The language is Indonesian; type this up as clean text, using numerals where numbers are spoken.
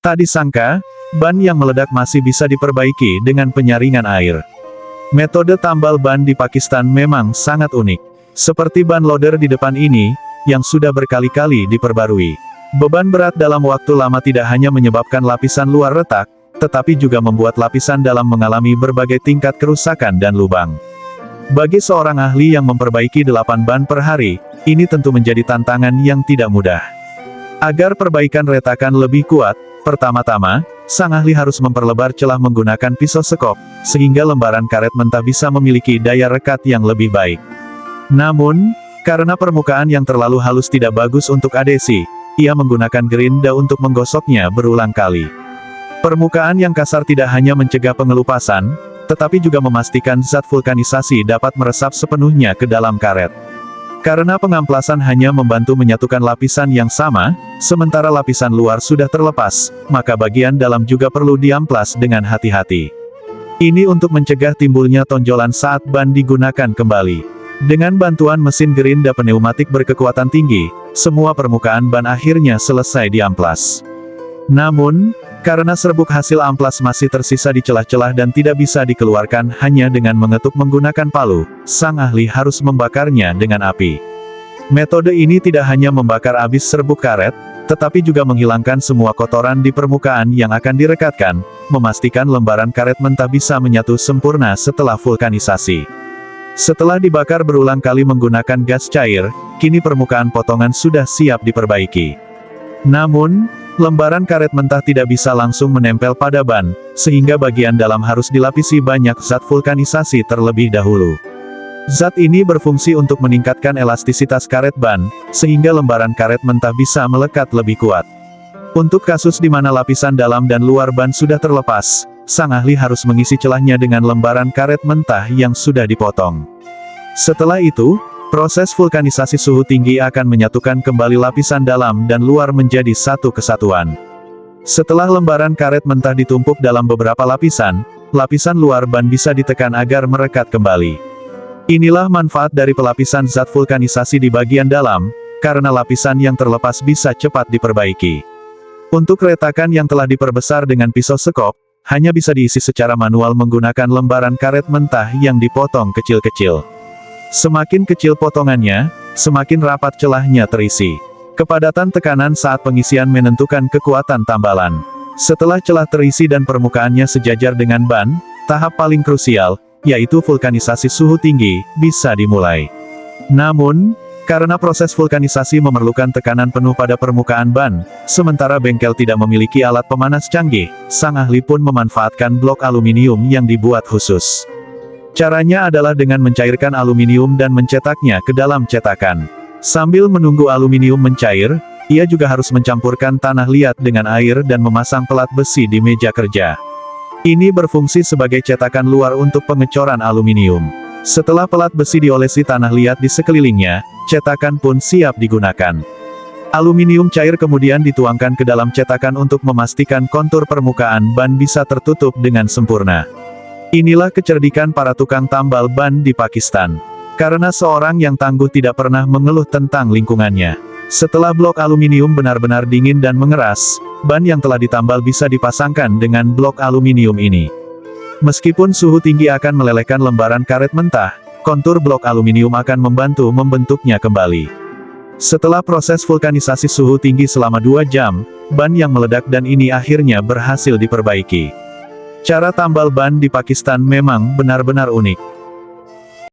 Tak disangka, ban yang meledak masih bisa diperbaiki dengan penyaringan air. Metode tambal ban di Pakistan memang sangat unik. Seperti ban loader di depan ini, yang sudah berkali-kali diperbarui. Beban berat dalam waktu lama tidak hanya menyebabkan lapisan luar retak, tetapi juga membuat lapisan dalam mengalami berbagai tingkat kerusakan dan lubang. Bagi seorang ahli yang memperbaiki 8 ban per hari, ini tentu menjadi tantangan yang tidak mudah. Agar perbaikan retakan lebih kuat, pertama-tama, sang ahli harus memperlebar celah menggunakan pisau sekop, sehingga lembaran karet mentah bisa memiliki daya rekat yang lebih baik. Namun, karena permukaan yang terlalu halus tidak bagus untuk adhesi, ia menggunakan gerinda untuk menggosoknya berulang kali. Permukaan yang kasar tidak hanya mencegah pengelupasan, tetapi juga memastikan zat vulkanisasi dapat meresap sepenuhnya ke dalam karet. Karena pengamplasan hanya membantu menyatukan lapisan yang sama, sementara lapisan luar sudah terlepas, maka bagian dalam juga perlu diamplas dengan hati-hati. Ini untuk mencegah timbulnya tonjolan saat ban digunakan kembali. Dengan bantuan mesin gerinda pneumatik berkekuatan tinggi, semua permukaan ban akhirnya selesai diamplas. Namun, karena serbuk hasil amplas masih tersisa di celah-celah dan tidak bisa dikeluarkan hanya dengan mengetuk menggunakan palu, sang ahli harus membakarnya dengan api. Metode ini tidak hanya membakar habis serbuk karet, tetapi juga menghilangkan semua kotoran di permukaan yang akan direkatkan, memastikan lembaran karet mentah bisa menyatu sempurna setelah vulkanisasi. Setelah dibakar berulang kali menggunakan gas cair, kini permukaan potongan sudah siap diperbaiki. Namun, lembaran karet mentah tidak bisa langsung menempel pada ban, sehingga bagian dalam harus dilapisi banyak zat vulkanisasi terlebih dahulu. Zat ini berfungsi untuk meningkatkan elastisitas karet ban, sehingga lembaran karet mentah bisa melekat lebih kuat. Untuk kasus di mana lapisan dalam dan luar ban sudah terlepas, sang ahli harus mengisi celahnya dengan lembaran karet mentah yang sudah dipotong. Setelah itu, proses vulkanisasi suhu tinggi akan menyatukan kembali lapisan dalam dan luar menjadi satu kesatuan. Setelah lembaran karet mentah ditumpuk dalam beberapa lapisan, lapisan luar ban bisa ditekan agar merekat kembali. Inilah manfaat dari pelapisan zat vulkanisasi di bagian dalam, karena lapisan yang terlepas bisa cepat diperbaiki. Untuk retakan yang telah diperbesar dengan pisau sekop, hanya bisa diisi secara manual menggunakan lembaran karet mentah yang dipotong kecil-kecil. Semakin kecil potongannya, semakin rapat celahnya terisi. Kepadatan tekanan saat pengisian menentukan kekuatan tambalan. Setelah celah terisi dan permukaannya sejajar dengan ban, tahap paling krusial, yaitu vulkanisasi suhu tinggi, bisa dimulai. Namun, karena proses vulkanisasi memerlukan tekanan penuh pada permukaan ban, sementara bengkel tidak memiliki alat pemanas canggih, sang ahli pun memanfaatkan blok aluminium yang dibuat khusus. Caranya adalah dengan mencairkan aluminium dan mencetaknya ke dalam cetakan. Sambil menunggu aluminium mencair, ia juga harus mencampurkan tanah liat dengan air dan memasang pelat besi di meja kerja. Ini berfungsi sebagai cetakan luar untuk pengecoran aluminium. Setelah pelat besi diolesi tanah liat di sekelilingnya, cetakan pun siap digunakan. Aluminium cair kemudian dituangkan ke dalam cetakan untuk memastikan kontur permukaan ban bisa tertutup dengan sempurna. Inilah kecerdikan para tukang tambal ban di Pakistan. Karena seorang yang tangguh tidak pernah mengeluh tentang lingkungannya. Setelah blok aluminium benar-benar dingin dan mengeras, ban yang telah ditambal bisa dipasangkan dengan blok aluminium ini. Meskipun suhu tinggi akan melelehkan lembaran karet mentah, kontur blok aluminium akan membantu membentuknya kembali. Setelah proses vulkanisasi suhu tinggi selama 2 jam, ban yang meledak dan ini akhirnya berhasil diperbaiki. Cara tambal ban di Pakistan memang benar-benar unik.